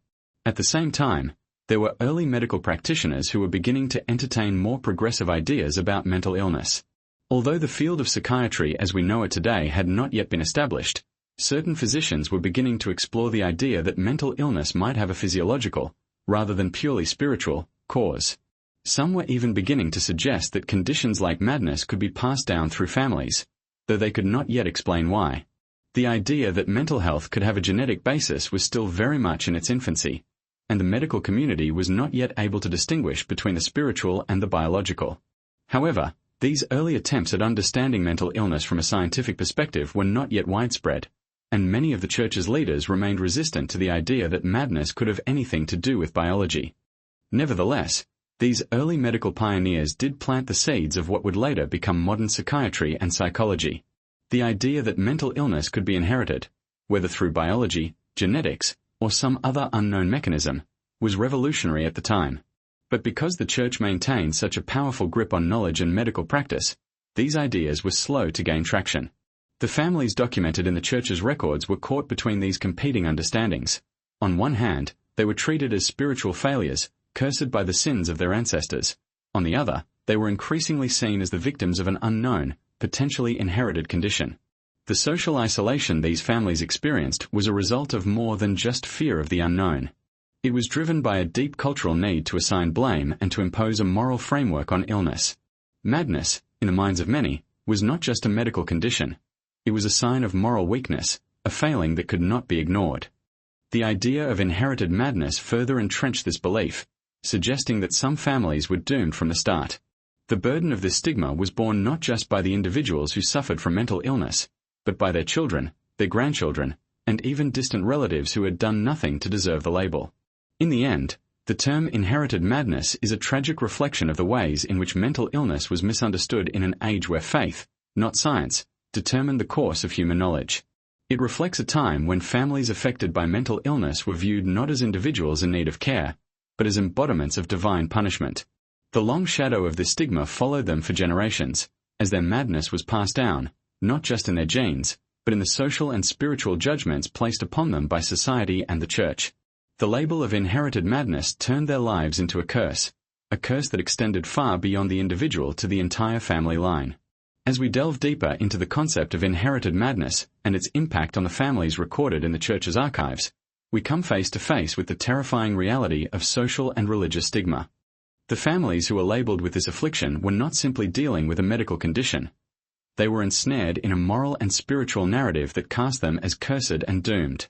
At the same time, there were early medical practitioners who were beginning to entertain more progressive ideas about mental illness. Although the field of psychiatry as we know it today had not yet been established, certain physicians were beginning to explore the idea that mental illness might have a physiological, rather than purely spiritual, cause. Some were even beginning to suggest that conditions like madness could be passed down through families, though they could not yet explain why. The idea that mental health could have a genetic basis was still very much in its infancy, and the medical community was not yet able to distinguish between the spiritual and the biological. However, these early attempts at understanding mental illness from a scientific perspective were not yet widespread, and many of the Church's leaders remained resistant to the idea that madness could have anything to do with biology. Nevertheless, these early medical pioneers did plant the seeds of what would later become modern psychiatry and psychology. The idea that mental illness could be inherited, whether through biology, genetics, or some other unknown mechanism, was revolutionary at the time. But because the Church maintained such a powerful grip on knowledge and medical practice, these ideas were slow to gain traction. The families documented in the Church's records were caught between these competing understandings. On one hand, they were treated as spiritual failures, cursed by the sins of their ancestors. On the other, they were increasingly seen as the victims of an unknown, potentially inherited condition. The social isolation these families experienced was a result of more than just fear of the unknown. It was driven by a deep cultural need to assign blame and to impose a moral framework on illness. Madness, in the minds of many, was not just a medical condition. It was a sign of moral weakness, a failing that could not be ignored. The idea of inherited madness further entrenched this belief, suggesting that some families were doomed from the start. The burden of this stigma was borne not just by the individuals who suffered from mental illness, but by their children, their grandchildren, and even distant relatives who had done nothing to deserve the label. In the end, the term inherited madness is a tragic reflection of the ways in which mental illness was misunderstood in an age where faith, not science, determined the course of human knowledge. It reflects a time when families affected by mental illness were viewed not as individuals in need of care, but as embodiments of divine punishment. The long shadow of this stigma followed them for generations, as their madness was passed down, not just in their genes, but in the social and spiritual judgments placed upon them by society and the Church. The label of inherited madness turned their lives into a curse that extended far beyond the individual to the entire family line. As we delve deeper into the concept of inherited madness and its impact on the families recorded in the Church's archives, we come face to face with the terrifying reality of social and religious stigma. The families who were labeled with this affliction were not simply dealing with a medical condition. They were ensnared in a moral and spiritual narrative that cast them as cursed and doomed.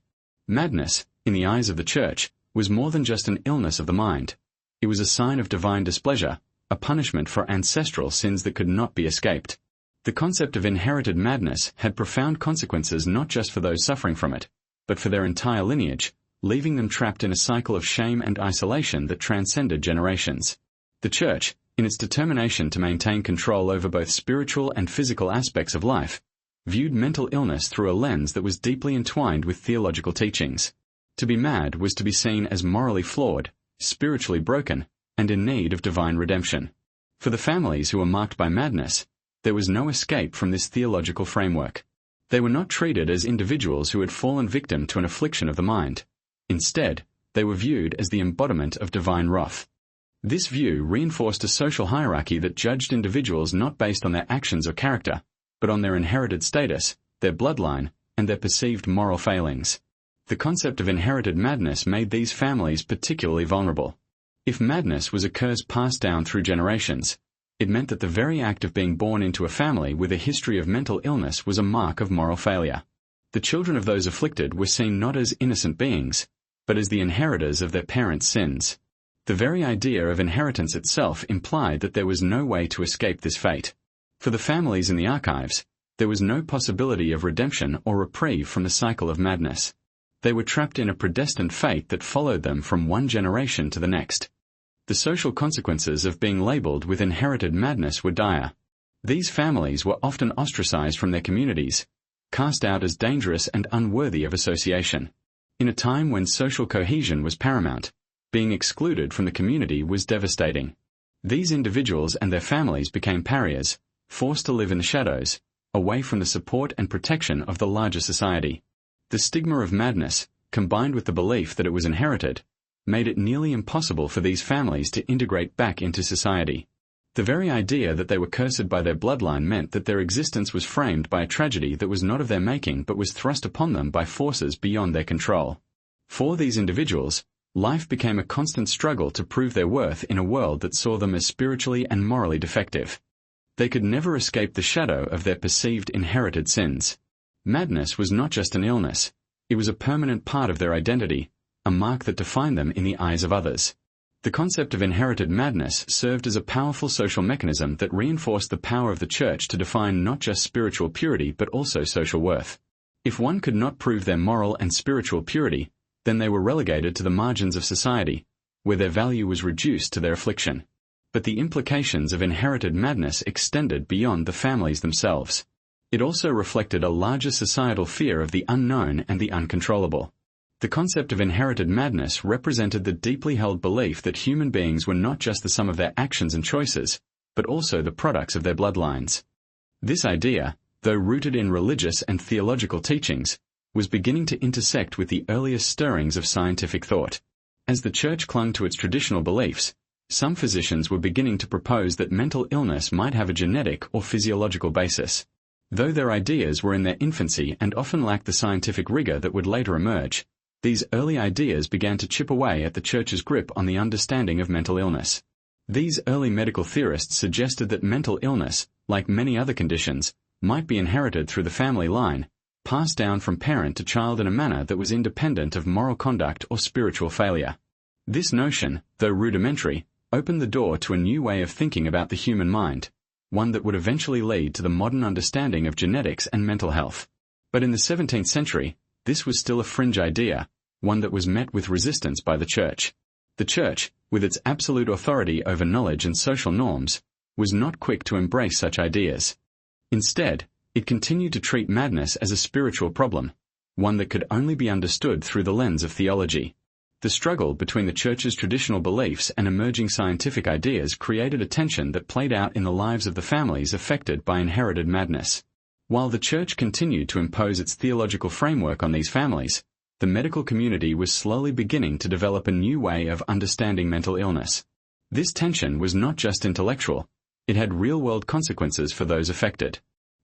Madness, in the eyes of the Church, was more than just an illness of the mind. It was a sign of divine displeasure, a punishment for ancestral sins that could not be escaped. The concept of inherited madness had profound consequences not just for those suffering from it, but for their entire lineage, leaving them trapped in a cycle of shame and isolation that transcended generations. The Church, in its determination to maintain control over both spiritual and physical aspects of life, viewed mental illness through a lens that was deeply entwined with theological teachings. To be mad was to be seen as morally flawed, spiritually broken, and in need of divine redemption. For the families who were marked by madness, there was no escape from this theological framework. They were not treated as individuals who had fallen victim to an affliction of the mind. Instead, they were viewed as the embodiment of divine wrath. This view reinforced a social hierarchy that judged individuals not based on their actions or character, but on their inherited status, their bloodline, and their perceived moral failings. The concept of inherited madness made these families particularly vulnerable. If madness was a curse passed down through generations, it meant that the very act of being born into a family with a history of mental illness was a mark of moral failure. The children of those afflicted were seen not as innocent beings, but as the inheritors of their parents' sins. The very idea of inheritance itself implied that there was no way to escape this fate. For the families in the archives, There was no possibility of redemption or reprieve from the cycle of madness. They were trapped in a predestined fate that followed them from one generation to the next. The social consequences of being labeled with inherited madness were dire. These families were often ostracized from their communities, cast out as dangerous and unworthy of association. In a time when social cohesion was paramount, being excluded from the community was devastating. These individuals and their families became pariahs, forced to live in the shadows, away from the support and protection of the larger society. The stigma of madness, combined with the belief that it was inherited, made it nearly impossible for these families to integrate back into society. The very idea that they were cursed by their bloodline meant that their existence was framed by a tragedy that was not of their making but was thrust upon them by forces beyond their control. For these individuals, life became a constant struggle to prove their worth in a world that saw them as spiritually and morally defective. They could never escape the shadow of their perceived inherited sins. Madness was not just an illness, it was a permanent part of their identity, a mark that defined them in the eyes of others. The concept of inherited madness served as a powerful social mechanism that reinforced the power of the church to define not just spiritual purity but also social worth. If one could not prove their moral and spiritual purity, then they were relegated to the margins of society, where their value was reduced to their affliction. But the implications of inherited madness extended beyond the families themselves. It also reflected a larger societal fear of the unknown and the uncontrollable. The concept of inherited madness represented the deeply held belief that human beings were not just the sum of their actions and choices, but also the products of their bloodlines. This idea, though rooted in religious and theological teachings, was beginning to intersect with the earliest stirrings of scientific thought. As the church clung to its traditional beliefs, some physicians were beginning to propose that mental illness might have a genetic or physiological basis. Though their ideas were in their infancy and often lacked the scientific rigor that would later emerge, these early ideas began to chip away at the church's grip on the understanding of mental illness. These early medical theorists suggested that mental illness, like many other conditions, might be inherited through the family line, passed down from parent to child in a manner that was independent of moral conduct or spiritual failure. This notion, though rudimentary, opened the door to a new way of thinking about the human mind, one that would eventually lead to the modern understanding of genetics and mental health. But in the 17th century, this was still a fringe idea, one that was met with resistance by the church. The church, with its absolute authority over knowledge and social norms, was not quick to embrace such ideas. Instead, it continued to treat madness as a spiritual problem, one that could only be understood through the lens of theology. The struggle between the church's traditional beliefs and emerging scientific ideas created a tension that played out in the lives of the families affected by inherited madness. While the church continued to impose its theological framework on these families, the medical community was slowly beginning to develop a new way of understanding mental illness. This tension was not just intellectual, it had real-world consequences for those affected.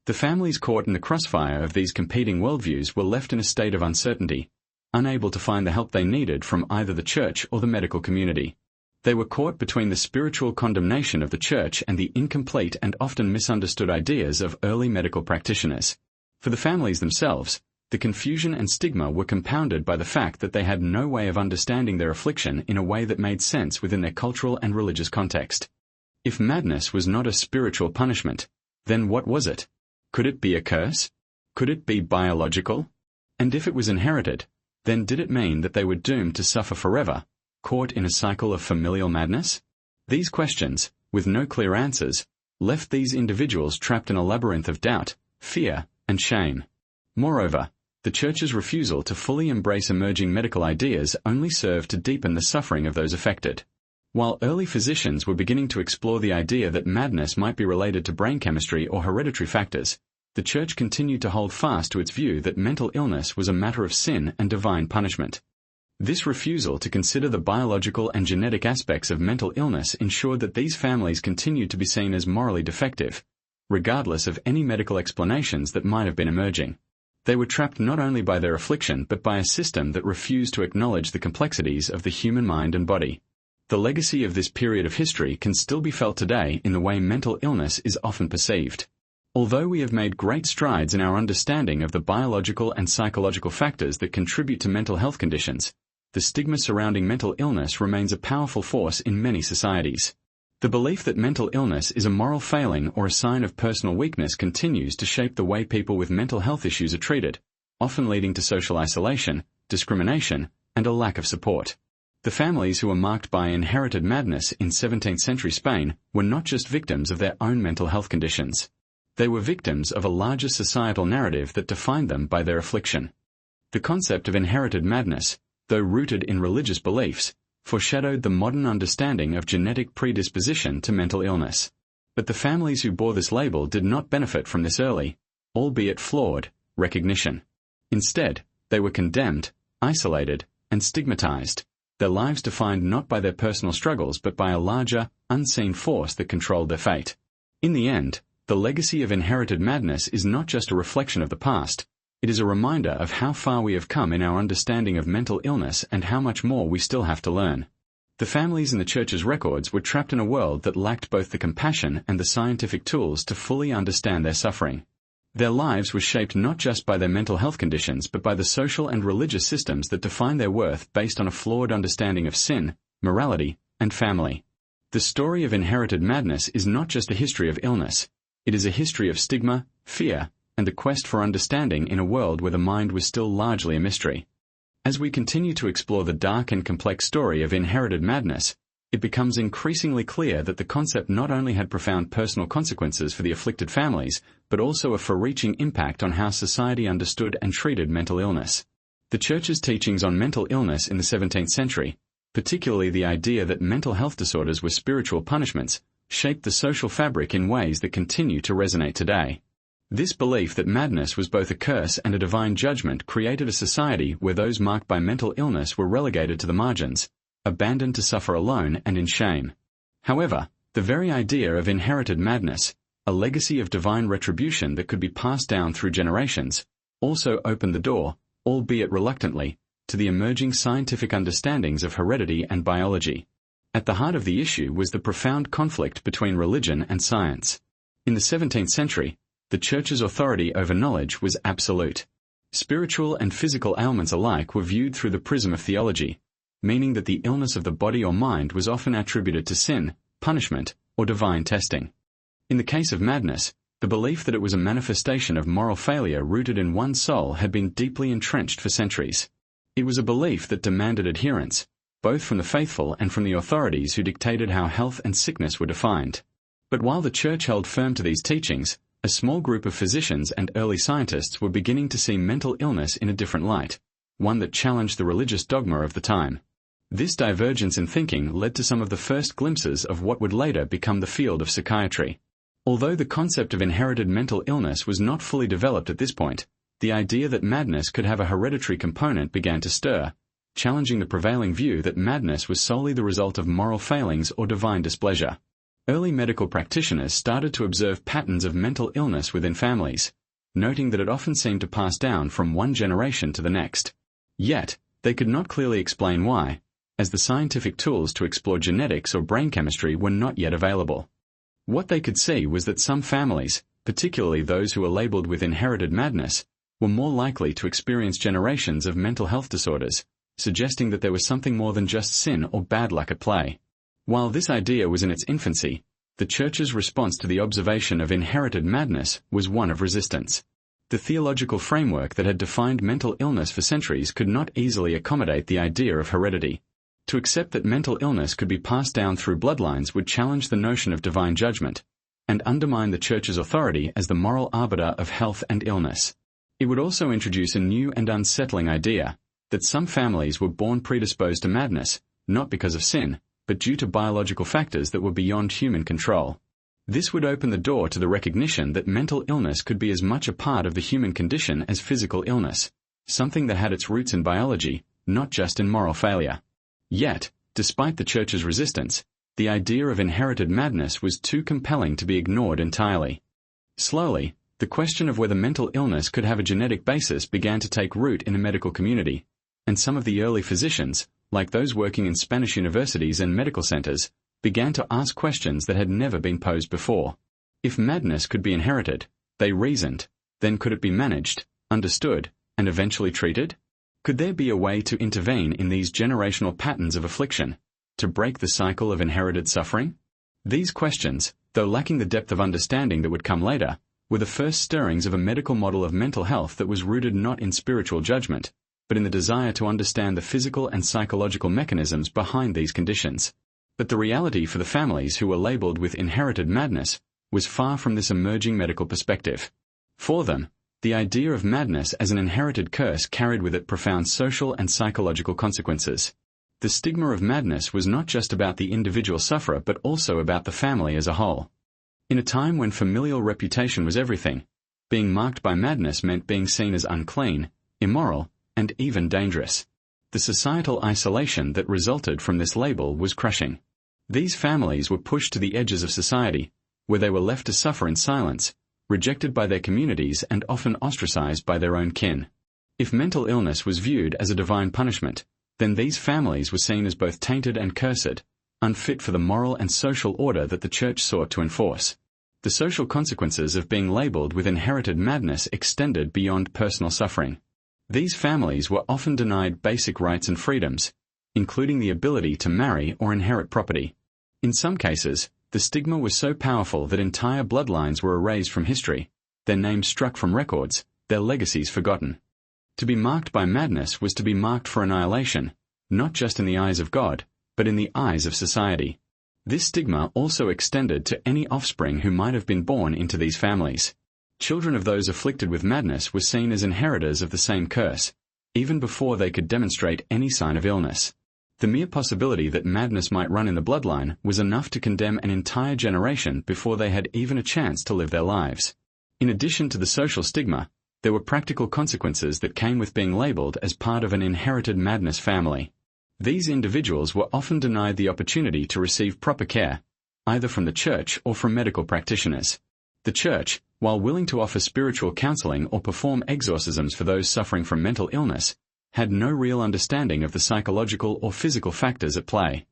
The families caught in the crossfire of these competing worldviews were left in a state of uncertainty, unable to find the help they needed from either the church or the medical community. They were caught between the spiritual condemnation of the church and the incomplete and often misunderstood ideas of early medical practitioners. For the families themselves, the confusion and stigma were compounded by the fact that they had no way of understanding their affliction in a way that made sense within their cultural and religious context. If madness was not a spiritual punishment, then what was it? Could it be a curse? Could it be biological? And if it was inherited, then did it mean that they were doomed to suffer forever, caught in a cycle of familial madness? These questions, with no clear answers, left these individuals trapped in a labyrinth of doubt, fear, and shame. Moreover, the church's refusal to fully embrace emerging medical ideas only served to deepen the suffering of those affected. While early physicians were beginning to explore the idea that madness might be related to brain chemistry or hereditary factors, the church continued to hold fast to its view that mental illness was a matter of sin and divine punishment. This refusal to consider the biological and genetic aspects of mental illness ensured that these families continued to be seen as morally defective, regardless of any medical explanations that might have been emerging. They were trapped not only by their affliction but by a system that refused to acknowledge the complexities of the human mind and body. The legacy of this period of history can still be felt today in the way mental illness is often perceived. Although we have made great strides in our understanding of the biological and psychological factors that contribute to mental health conditions, the stigma surrounding mental illness remains a powerful force in many societies. The belief that mental illness is a moral failing or a sign of personal weakness continues to shape the way people with mental health issues are treated, often leading to social isolation, discrimination, and a lack of support. The families who were marked by inherited madness in 17th century Spain were not just victims of their own mental health conditions. They were victims of a larger societal narrative that defined them by their affliction. The concept of inherited madness, though rooted in religious beliefs, foreshadowed the modern understanding of genetic predisposition to mental illness. But the families who bore this label did not benefit from this early, albeit flawed, recognition. Instead, they were condemned, isolated, and stigmatized, their lives defined not by their personal struggles but by a larger, unseen force that controlled their fate. In the end, the legacy of inherited madness is not just a reflection of the past, it is a reminder of how far we have come in our understanding of mental illness and how much more we still have to learn. The families in the Church's records were trapped in a world that lacked both the compassion and the scientific tools to fully understand their suffering. Their lives were shaped not just by their mental health conditions but by the social and religious systems that define their worth based on a flawed understanding of sin, morality, and family. The story of inherited madness is not just a history of illness. It is a history of stigma, fear, and the quest for understanding in a world where the mind was still largely a mystery. As we continue to explore the dark and complex story of inherited madness, it becomes increasingly clear that the concept not only had profound personal consequences for the afflicted families, but also a far-reaching impact on how society understood and treated mental illness. The Church's teachings on mental illness in the 17th century, particularly the idea that mental health disorders were spiritual punishments, shaped the social fabric in ways that continue to resonate today. This belief that madness was both a curse and a divine judgment created a society where those marked by mental illness were relegated to the margins, abandoned to suffer alone and in shame. However, the very idea of inherited madness, a legacy of divine retribution that could be passed down through generations, also opened the door, albeit reluctantly, to the emerging scientific understandings of heredity and biology. At the heart of the issue was the profound conflict between religion and science. In the 17th century, the Church's authority over knowledge was absolute. Spiritual and physical ailments alike were viewed through the prism of theology, meaning that the illness of the body or mind was often attributed to sin, punishment, or divine testing. In the case of madness, the belief that it was a manifestation of moral failure rooted in one's soul had been deeply entrenched for centuries. It was a belief that demanded adherence, both from the faithful and from the authorities who dictated how health and sickness were defined. But while the Church held firm to these teachings, a small group of physicians and early scientists were beginning to see mental illness in a different light, one that challenged the religious dogma of the time. This divergence in thinking led to some of the first glimpses of what would later become the field of psychiatry. Although the concept of inherited mental illness was not fully developed at this point, the idea that madness could have a hereditary component began to stir, challenging the prevailing view that madness was solely the result of moral failings or divine displeasure. Early medical practitioners started to observe patterns of mental illness within families, noting that it often seemed to pass down from one generation to the next. Yet, they could not clearly explain why, as the scientific tools to explore genetics or brain chemistry were not yet available. What they could see was that some families, particularly those who were labeled with inherited madness, were more likely to experience generations of mental health disorders, suggesting that there was something more than just sin or bad luck at play. While this idea was in its infancy, the Church's response to the observation of inherited madness was one of resistance. The theological framework that had defined mental illness for centuries could not easily accommodate the idea of heredity. To accept that mental illness could be passed down through bloodlines would challenge the notion of divine judgment, and undermine the Church's authority as the moral arbiter of health and illness. It would also introduce a new and unsettling idea, that some families were born predisposed to madness, not because of sin, but due to biological factors that were beyond human control. This would open the door to the recognition that mental illness could be as much a part of the human condition as physical illness, something that had its roots in biology, not just in moral failure. Yet, despite the Church's resistance, the idea of inherited madness was too compelling to be ignored entirely. Slowly, the question of whether mental illness could have a genetic basis began to take root in the medical community, and some of the early physicians, like those working in Spanish universities and medical centers, began to ask questions that had never been posed before. If madness could be inherited, they reasoned, then could it be managed, understood, and eventually treated? Could there be a way to intervene in these generational patterns of affliction, to break the cycle of inherited suffering? These questions, though lacking the depth of understanding that would come later, were the first stirrings of a medical model of mental health that was rooted not in spiritual judgment, but in the desire to understand the physical and psychological mechanisms behind these conditions. But the reality for the families who were labeled with inherited madness was far from this emerging medical perspective. For them, the idea of madness as an inherited curse carried with it profound social and psychological consequences. The stigma of madness was not just about the individual sufferer but also about the family as a whole. In a time when familial reputation was everything, being marked by madness meant being seen as unclean, immoral, and even dangerous. The societal isolation that resulted from this label was crushing. These families were pushed to the edges of society, where they were left to suffer in silence, rejected by their communities and often ostracized by their own kin. If mental illness was viewed as a divine punishment, then these families were seen as both tainted and cursed, unfit for the moral and social order that the Church sought to enforce. The social consequences of being labeled with inherited madness extended beyond personal suffering. These families were often denied basic rights and freedoms, including the ability to marry or inherit property. In some cases, the stigma was so powerful that entire bloodlines were erased from history, their names struck from records, their legacies forgotten. To be marked by madness was to be marked for annihilation, not just in the eyes of God, but in the eyes of society. This stigma also extended to any offspring who might have been born into these families. Children of those afflicted with madness were seen as inheritors of the same curse, even before they could demonstrate any sign of illness. The mere possibility that madness might run in the bloodline was enough to condemn an entire generation before they had even a chance to live their lives. In addition to the social stigma, there were practical consequences that came with being labeled as part of an inherited madness family. These individuals were often denied the opportunity to receive proper care, either from the Church or from medical practitioners. The Church, while willing to offer spiritual counseling or perform exorcisms for those suffering from mental illness, had no real understanding of the psychological or physical factors at play.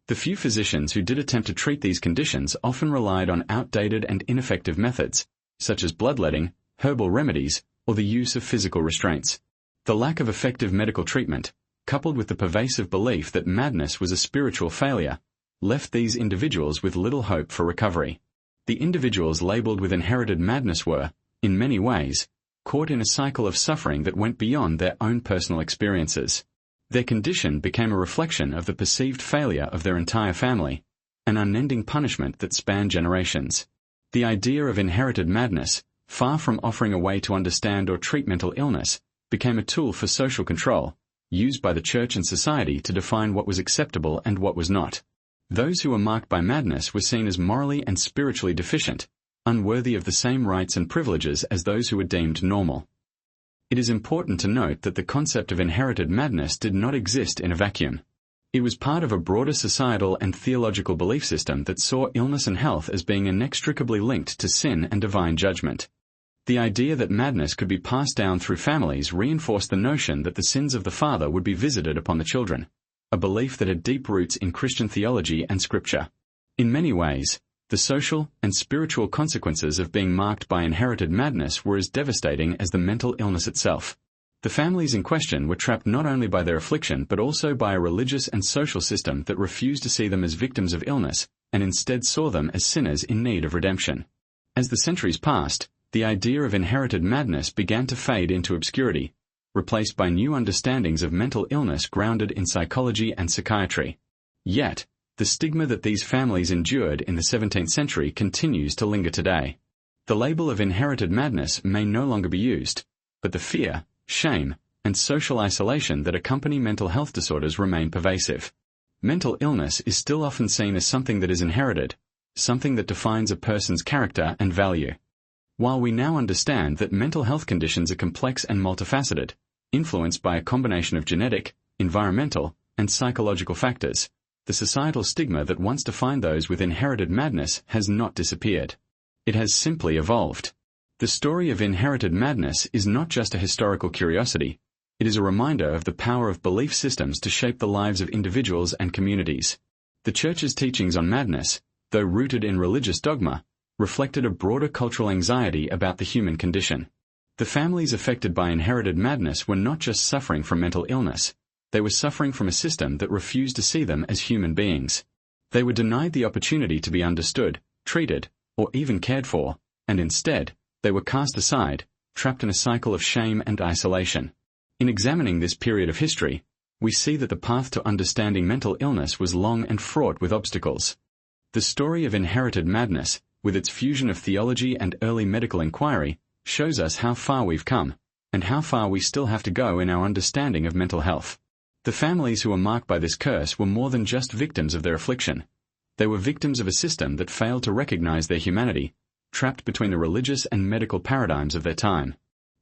The few physicians who did attempt to treat these conditions often relied on outdated and ineffective methods, such as bloodletting, herbal remedies, or the use of physical restraints. The lack of effective medical treatment, coupled with the pervasive belief that madness was a spiritual failure, left these individuals with little hope for recovery. The individuals labeled with inherited madness were, in many ways, caught in a cycle of suffering that went beyond their own personal experiences. Their condition became a reflection of the perceived failure of their entire family, an unending punishment that spanned generations. The idea of inherited madness, far from offering a way to understand or treat mental illness, became a tool for social control, used by the Church and society to define what was acceptable and what was not. Those who were marked by madness were seen as morally and spiritually deficient, unworthy of the same rights and privileges as those who were deemed normal. It is important to note that the concept of inherited madness did not exist in a vacuum. It was part of a broader societal and theological belief system that saw illness and health as being inextricably linked to sin and divine judgment. The idea that madness could be passed down through families reinforced the notion that the sins of the father would be visited upon the children, a belief that had deep roots in Christian theology and Scripture. In many ways, the social and spiritual consequences of being marked by inherited madness were as devastating as the mental illness itself. The families in question were trapped not only by their affliction but also by a religious and social system that refused to see them as victims of illness and instead saw them as sinners in need of redemption. As the centuries passed, the idea of inherited madness began to fade into obscurity, replaced by new understandings of mental illness grounded in psychology and psychiatry. Yet, the stigma that these families endured in the 17th century continues to linger today. The label of inherited madness may no longer be used, but the fear, shame, and social isolation that accompany mental health disorders remain pervasive. Mental illness is still often seen as something that is inherited, something that defines a person's character and value. While we now understand that mental health conditions are complex and multifaceted, influenced by a combination of genetic, environmental, and psychological factors, the societal stigma that once defined those with inherited madness has not disappeared. It has simply evolved. The story of inherited madness is not just a historical curiosity, it is a reminder of the power of belief systems to shape the lives of individuals and communities. The Church's teachings on madness, though rooted in religious dogma, reflected a broader cultural anxiety about the human condition. The families affected by inherited madness were not just suffering from mental illness, they were suffering from a system that refused to see them as human beings. They were denied the opportunity to be understood, treated, or even cared for, and instead, they were cast aside, trapped in a cycle of shame and isolation. In examining this period of history, we see that the path to understanding mental illness was long and fraught with obstacles. The story of inherited madness, with its fusion of theology and early medical inquiry, shows us how far we've come, and how far we still have to go in our understanding of mental health. The families who were marked by this curse were more than just victims of their affliction. They were victims of a system that failed to recognize their humanity, trapped between the religious and medical paradigms of their time.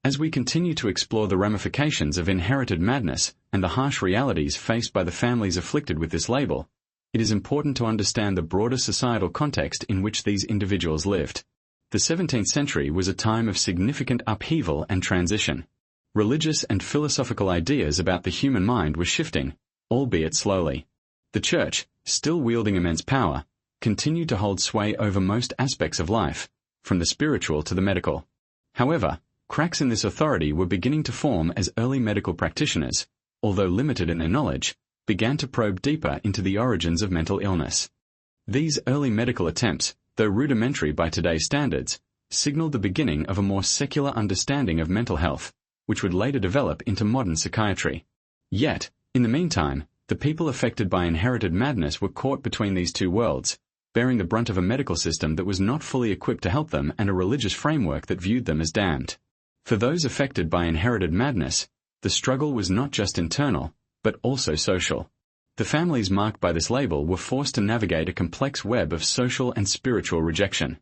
As we continue to explore the ramifications of inherited madness and the harsh realities faced by the families afflicted with this label, it is important to understand the broader societal context in which these individuals lived. The 17th century was a time of significant upheaval and transition. Religious and philosophical ideas about the human mind were shifting, albeit slowly. The Church, still wielding immense power, continued to hold sway over most aspects of life, from the spiritual to the medical. However, cracks in this authority were beginning to form as early medical practitioners, although limited in their knowledge, began to probe deeper into the origins of mental illness. These early medical attempts, though rudimentary by today's standards, signaled the beginning of a more secular understanding of mental health, which would later develop into modern psychiatry. Yet, in the meantime, the people affected by inherited madness were caught between these two worlds, bearing the brunt of a medical system that was not fully equipped to help them and a religious framework that viewed them as damned. For those affected by inherited madness, the struggle was not just internal, but also social. The families marked by this label were forced to navigate a complex web of social and spiritual rejection.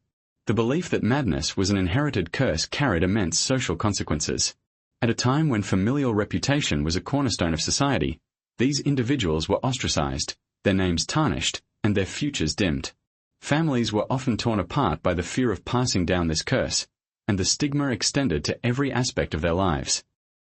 The belief that madness was an inherited curse carried immense social consequences. At a time when familial reputation was a cornerstone of society, these individuals were ostracized, their names tarnished, and their futures dimmed. Families were often torn apart by the fear of passing down this curse, and the stigma extended to every aspect of their lives.